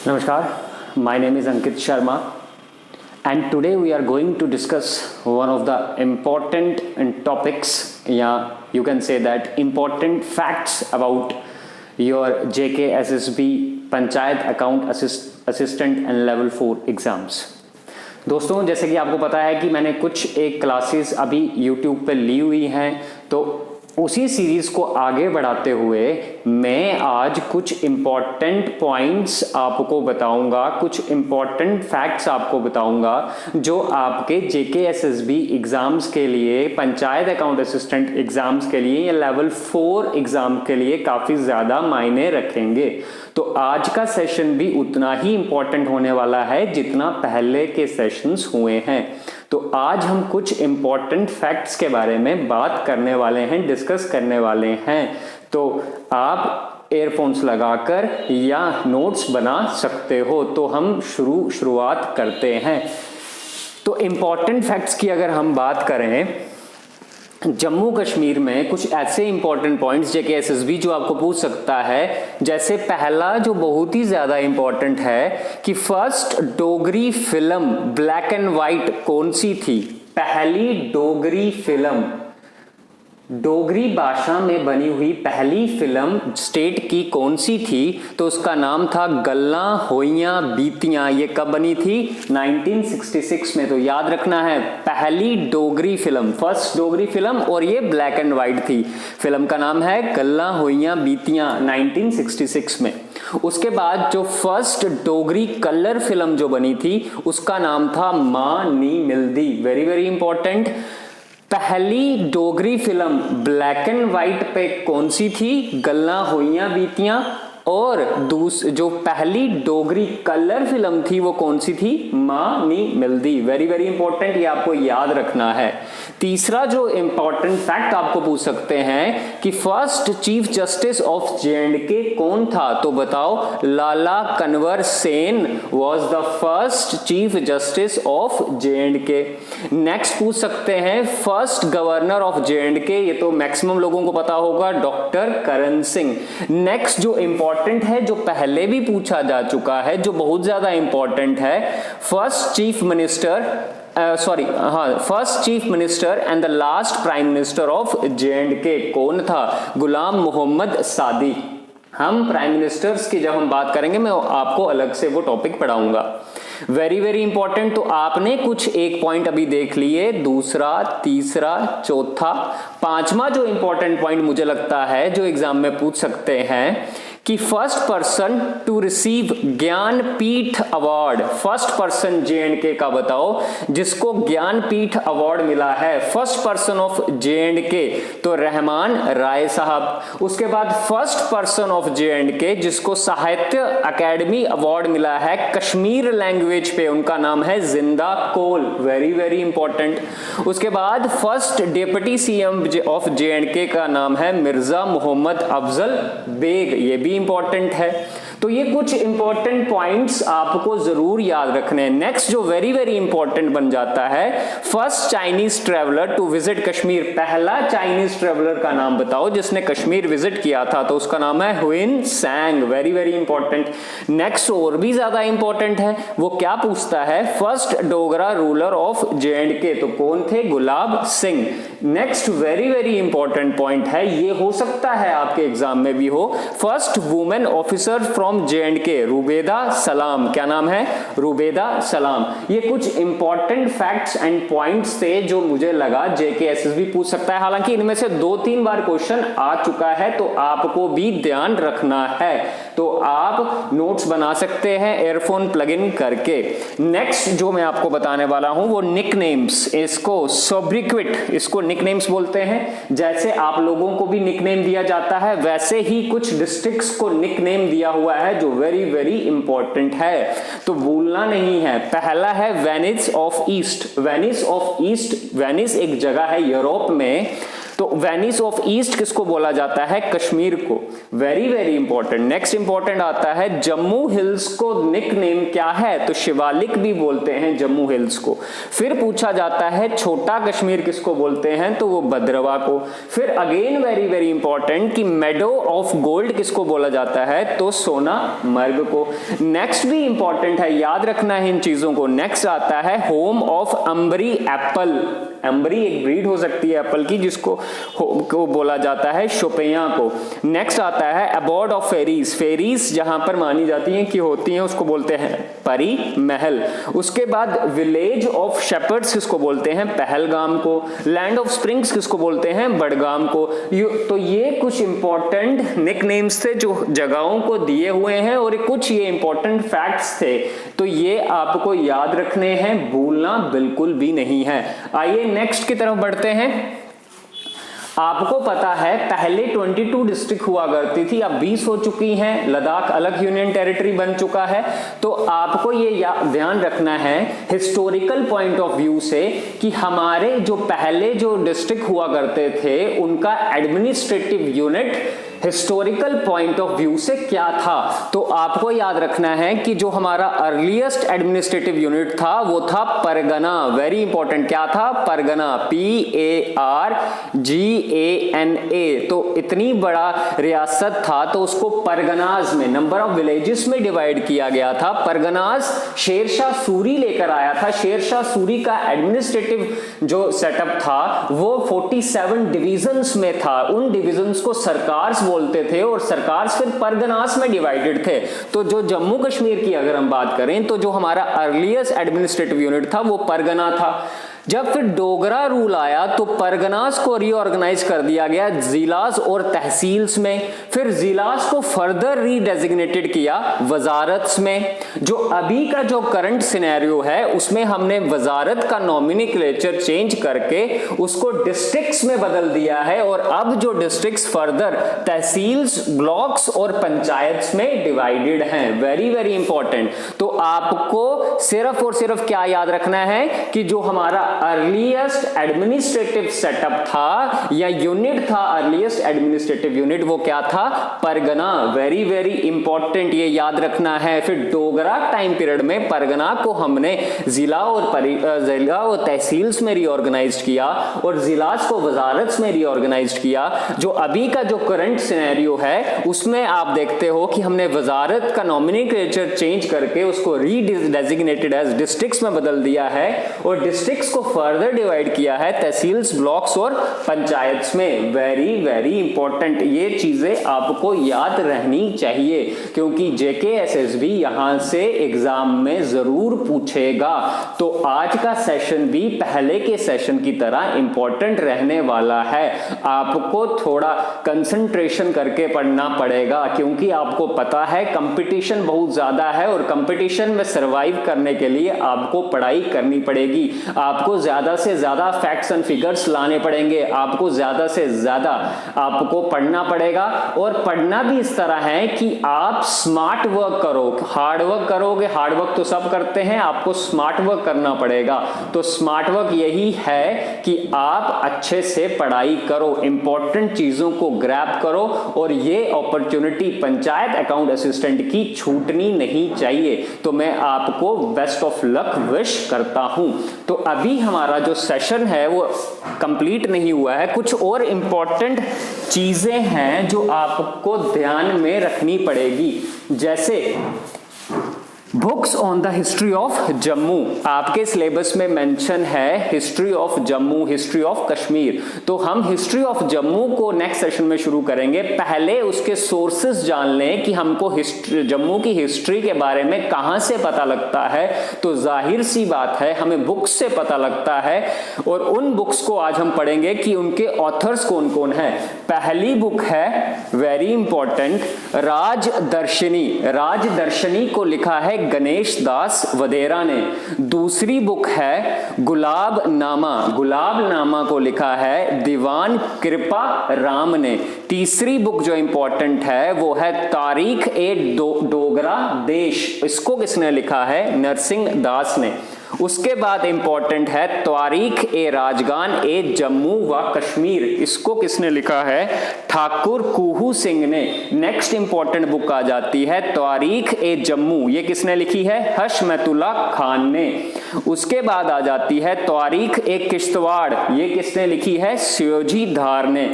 Namaskar, my name is Ankit Sharma and today we are going to discuss one of the important topics, yeah, you can say that important facts about your JKSSB Panchayat Account Assistant and Level 4 exams. दोस्तों, जैसे कि आपको पता है कि मैंने कुछ एक क्लासेस अभी YouTube पे ली हुई हैं, तो उसी सीरीज को आगे बढ़ाते हुए मैं आज कुछ इम्पॉर्टेंट पॉइंट्स आपको बताऊंगा, कुछ इम्पॉर्टेंट फैक्ट्स आपको बताऊंगा जो आपके जेकेएसएसबी एग्जाम्स के लिए, पंचायत अकाउंट असिस्टेंट एग्जाम्स के लिए या लेवल 4 एग्जाम के लिए काफ़ी ज़्यादा मायने रखेंगे। तो आज का सेशन भी उतना ही इम्पॉर्टेंट होने वाला है जितना पहले के सेशंस हुए हैं। तो आज हम कुछ इम्पॉर्टेंट फैक्ट्स के बारे में बात करने वाले हैं, डिस्कस करने वाले हैं। तो आप एयरफोन्स लगाकर या नोट्स बना सकते हो। तो हम शुरुआत करते हैं। तो इम्पॉर्टेंट फैक्ट्स की अगर हम बात करें, जम्मू कश्मीर में कुछ ऐसे इंपॉर्टेंट पॉइंट्स जेकेएसएसबी जो आपको पूछ सकता है, जैसे पहला जो बहुत ही ज्यादा इंपॉर्टेंट है कि first Dogri film black and white कौन सी थी? पहली डोगरी फिल्म, डोगरी भाषा में बनी हुई पहली फिल्म स्टेट की कौन सी थी? तो उसका नाम था गल्लां होइयां बीतियां। ये कब बनी थी? 1966 में। तो याद रखना है, पहली Dogri film, first Dogri film, और ये ब्लैक एंड व्हाइट थी। फिल्म का नाम है गल्लां होइयां बीतियां, 1966 में। उसके बाद जो फर्स्ट डोगरी कलर फिल्म जो बनी थी उसका नाम था मां नी मिलदी। Very very important. पहली Dogri film black and white पे कौन सी थी? गल्लां होइयां बीतियां। और जो पहली डोगरी कलर फिल्म थी वो कौन सी थी? मां नी मिलदी। वेरी वेरी इंपॉर्टेंट, ये आपको याद रखना है। तीसरा जो इंपॉर्टेंट फैक्ट आपको पूछ सकते हैं कि first chief justice of J and K कौन था? तो बताओ, Lala Kanwar Sen was the first chief justice of J and K. Next पूछ सकते हैं फर्स्ट गवर्नर ऑफ जेएंडके, ये तो मैक्सिमम लोगों को पता होगा, डॉक्टर करण सिंह। नेक्स्ट जो इंपॉर्टेंट है, जो पहले भी पूछा जा चुका है, जो बहुत ज्यादा इंपॉर्टेंट है, first chief minister and the last prime minister of J and K कौन था? गुलाम मोहम्मद सादी। हम प्राइम मिनिस्टर्स की जब हम बात करेंगे मैं आपको अलग से वो टॉपिक पढ़ाऊंगा। Very very important. तो आपने कुछ एक पॉइंट अभी देख लिए, दूसरा, तीसरा, चौथा, पांचवा जो इंपॉर्टेंट पॉइंट मुझे लगता है जो एग्जाम में पूछ सकते हैं कि first person to receive Jnanpith award, first person J and K का बताओ जिसको ज्ञानपीठ अवार्ड मिला है। फर्स्ट पर्सन ऑफ जेएंडके तो रहमान राय साहब। उसके बाद फर्स्ट पर्सन ऑफ जेएंडके जिसको साहित्य अकेडमी अवार्ड मिला है कश्मीर लैंग्वेज पे, उनका नाम है जिंदा कोल। Very very important. उसके बाद first deputy CM of J&K का नाम है मिर्जा मोहम्मद अफजल बेग, ये भी इंपॉर्टेंट है। तो ये कुछ इंपॉर्टेंट पॉइंट्स आपको जरूर याद रखने हैं। नेक्स्ट जो वेरी वेरी इंपॉर्टेंट बन जाता है, first Chinese traveller to visit Kashmir, पहला चाइनीज ट्रेवलर का नाम बताओ जिसने कश्मीर विजिट किया था, तो उसका नाम है Hiuen Tsang. Very very important. Next और भी ज्यादा इंपॉर्टेंट है, वो क्या पूछता है? First Dogra ruler of J and K तो कौन थे? Gulab Singh. Next very very important point है, ये हो सकता है आपके एग्जाम में भी हो, first women officer from J and K Rubeda Salam. क्या नाम है? रुबेदा सलाम। ये कुछ इंपॉर्टेंट फैक्ट्स एंड पॉइंट्स थे जो मुझे लगा जेकेएसएसबी पूछ सकता है। हालांकि इनमें से 2-3 बार क्वेश्चन आ चुका है, तो आपको भी ध्यान रखना है। तो आप नोट्स बना सकते हैं एयरफोन प्लग इन करके। नेक्स्ट जो मैं आपको बताने वाला हूं वो निकनेम्स, इसको सोब्रिक्विट, इसको निकनेम्स बोलते हैं। जैसे आप लोगों को भी निकनेम दिया जाता है, वैसे ही कुछ डिस्ट्रिक्ट्स को निकनेम दिया हुआ है जो वेरी वेरी इंपॉर्टेंट है, तो भूलना नहीं है। पहला है Venice of east. Venice of east, Venice एक जगह है यूरोप में, तो वेनिस ऑफ ईस्ट किसको बोला जाता है? कश्मीर को। Very very important. Next important आता है जम्मू हिल्स को निक नेम क्या है? तो शिवालिक भी बोलते हैं जम्मू हिल्स को। फिर पूछा जाता है छोटा कश्मीर किसको बोलते हैं? तो वो भद्रवा को। फिर अगेन वेरी वेरी इंपॉर्टेंट कि मेडो ऑफ गोल्ड किसको बोला जाता है? तो सोनामर्ग को। नेक्स्ट भी इंपॉर्टेंट है, याद रखना है इन चीजों को। नेक्स्ट आता है home of ambery Apple. Ambery एक ब्रीड हो सकती है एप्पल की, जिसको को बोला जाता है शोपियां को। नेक्स्ट आता है अबॉर्ड ऑफ फेरीज। फेरीज जहां पर मानी जाती हैं कि होती हैं उसको बोलते हैं परी महल। उसके बाद विलेज ऑफ शेपर्ड्स किसको बोलते हैं? पहलगाम को। लैंड ऑफ स्प्रिंग्स किसको बोलते हैं? बडगाम को। तो ये कुछ इंपॉर्टेंट निकनेम्स थे जो जगहों को दिए हुए हैं, और कुछ ये इंपॉर्टेंट फैक्ट्स थे, तो ये आपको याद रखने हैं, भूलना बिल्कुल भी नहीं है। आइए नेक्स्ट की तरफ बढ़ते हैं। आपको पता है पहले 22 डिस्ट्रिक्ट हुआ करती थी, अब 20 हो चुकी हैं। लद्दाख अलग यूनियन टेरिटरी बन चुका है। तो आपको ये ध्यान रखना है हिस्टोरिकल पॉइंट ऑफ व्यू से कि हमारे जो पहले जो डिस्ट्रिक्ट हुआ करते थे उनका administrative unit historical point of view से क्या था। तो आपको याद रखना है कि जो हमारा अर्लीस्ट एडमिनिस्ट्रेटिव यूनिट था वो था परगना। वेरी इंपॉर्टेंट, क्या था? परगना, PARGANA। तो इतनी बड़ा रियासत था तो उसको परगनाज में, नंबर ऑफ विलेजेस में डिवाइड किया गया था। परगनाज शेरशाह सूरी लेकर आया था। शेरशाह सूरी का एडमिनिस्ट्रेटिव जो सेटअप था वो 47 डिविजन्स में था। उन डिविजन्स को सरकार बोलते थे और सरकार फिर परगनास में डिवाइडेड थे। तो जो जम्मू कश्मीर की अगर हम बात करें तो जो हमारा अर्लीस्ट एडमिनिस्ट्रेटिव यूनिट था वो परगना था। जब फिर डोगरा रूल आया तो परगनास को रीऑर्गेनाइज कर दिया गया जिलास और तहसील्स में। फिर जिलास को फर्दर रीडेजिग्नेटेड किया वजारत्स में। जो अभी का जो करंट सिनेरियो है उसमें हमने वजारत का नॉमिनक्लेचर चेंज करके उसको डिस्ट्रिक्ट्स में बदल दिया है, और अब जो डिस्ट्रिक्ट्स फर्दर तहसील्स, ब्लॉक्स और पंचायत्स में डिवाइडेड हैं। Very very important. तो आपको सिर्फ और सिर्फ क्या याद रखना है कि जो हमारा अर्लीस्ट एडमिनिस्ट्रेटिव सेटअप था या यूनिट था, अर्लीस्ट एडमिनिस्ट्रेटिव यूनिट, वो क्या था? परगना। वेरी वेरी इंपॉर्टेंट, ये याद रखना है। फिर डोगरा टाइम पीरियड में परगना को हमने जिला और तहसील्स में रीऑर्गेनाइज किया और जिलास को वजारत में रीऑर्गेनाइज किया। जो अभी का जो करंट सिनेरियो है उसमें आप देखते हो कि हमने वजारत का नॉमिनक्लेचर चेंज करके उसको रीडेजिग्नेटेड एज डिस्ट्रिक्ट्स में बदल दिया है और डिस्ट्रिक्ट्स को फर्दर डिवाइड किया है तहसील्स, ब्लॉक्स और पंचायत्स में। वेरी वेरी इंपॉर्टेंट, ये चीजें आपको याद रहनी चाहिए क्योंकि JKSSB यहां से एग्जाम में जरूर पूछेगा। तो आज का सेशन भी पहले के सेशन की तरह इंपॉर्टेंट रहने वाला है। आपको थोड़ा कंसंट्रेशन करके पढ़ना पड़ेगा क्योंकि आपको पता है कंपटीशन बहुत ज्यादा है और कंपटीशन में सरवाइव करने के लिए आपको पढ़ाई करनी पड़ेगी। आपको ज्यादा से ज्यादा फैक्ट्स एंड फिगर्स लाने पड़ेंगे, आपको ज्यादा से ज्यादा आपको पढ़ना पड़ेगा। और पढ़ना भी इस तरह है कि आप स्मार्ट वर्क करो। हार्ड वर्क करोगे, हार्ड वर्क तो सब करते हैं, आपको स्मार्ट वर्क करना पड़ेगा। तो स्मार्ट वर्क यही है कि आप अच्छे से पढ़ाई करो, इंपॉर्टेंट चीजों को ग्रैब करो और ये अपॉर्चुनिटी पंचायत अकाउंट असिस्टेंट की छूटनी नहीं चाहिए। तो मैं आपको बेस्ट ऑफ लक विश करता हूं। तो अभी हमारा जो सेशन है वो कंप्लीट नहीं हुआ है, कुछ और इंपॉर्टेंट चीजें हैं जो आपको ध्यान में रखनी पड़ेगी। जैसे books on the history of Jammu, आपके सिलेबस में मेंशन है history of Jammu, history of Kashmir. तो हम हिस्ट्री ऑफ जम्मू को नेक्स्ट सेशन में शुरू करेंगे। पहले उसके सोर्सेस जान लें कि हमको जम्मू की हिस्ट्री के बारे में कहां से पता लगता है। तो जाहिर सी बात है हमें बुक्स से पता लगता है और उन बुक्स को आज हम पढ़ेंगे कि उनके ऑथर्स कौन कौन है। पहली बुक है वेरी इंपॉर्टेंट राजदर्शनी। राजदर्शनी को लिखा है गणेश दास वधेरा ने। दूसरी बुक है गुलाब नामा। गुलाब नामा को लिखा है दीवान कृपा राम ने। तीसरी बुक जो इंपॉर्टेंट है वो है तारीख ए डोगरा देश। इसको किसने लिखा है? नरसिंह दास ने। उसके बाद इंपॉर्टेंट है तारीख ए राजगान ए जम्मू व कश्मीर, इसको किसने लिखा है? ठाकुर कुहू सिंह ने। नेक्स्ट इंपॉर्टेंट बुक आ जाती है तारीख ए जम्मू, ये किसने लिखी है? हशमतुल्ला खान ने। उसके बाद आ जाती है तारीख ए किश्तवाड़, ये किसने लिखी है? सयोजी धार ने।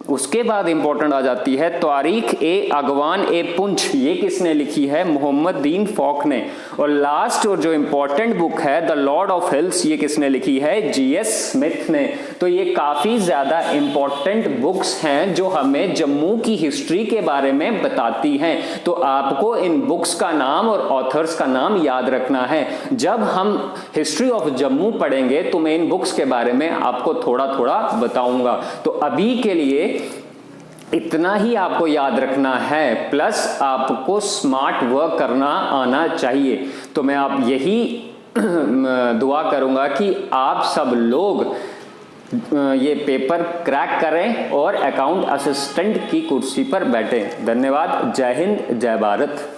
उसके बाद इंपॉर्टेंट आ जाती है तारीख ए अगवान ए पुंछ, ये किसने लिखी है? मोहम्मद दीन फॉक ने। और लास्ट और जो इंपॉर्टेंट बुक है द लॉर्ड ऑफ हिल्स, ये किसने लिखी है? जीएस स्मिथ ने। तो ये काफी ज्यादा इंपॉर्टेंट बुक्स हैं जो हमें जम्मू की हिस्ट्री के बारे में बताती हैं। तो आपको इन बुक्स का नाम और ऑथर्स का नाम याद रखना है। जब हम हिस्ट्री ऑफ जम्मू पढ़ेंगे तो मैं इन बुक्स के बारे में आपको थोड़ा थोड़ा बताऊंगा। तो अभी के लिए इतना ही आपको याद रखना है, प्लस आपको स्मार्ट वर्क करना आना चाहिए। तो मैं आप यही दुआ करूंगा कि आप सब लोग ये पेपर क्रैक करें और अकाउंट असिस्टेंट की कुर्सी पर बैठें। धन्यवाद। जय हिंद, जय भारत।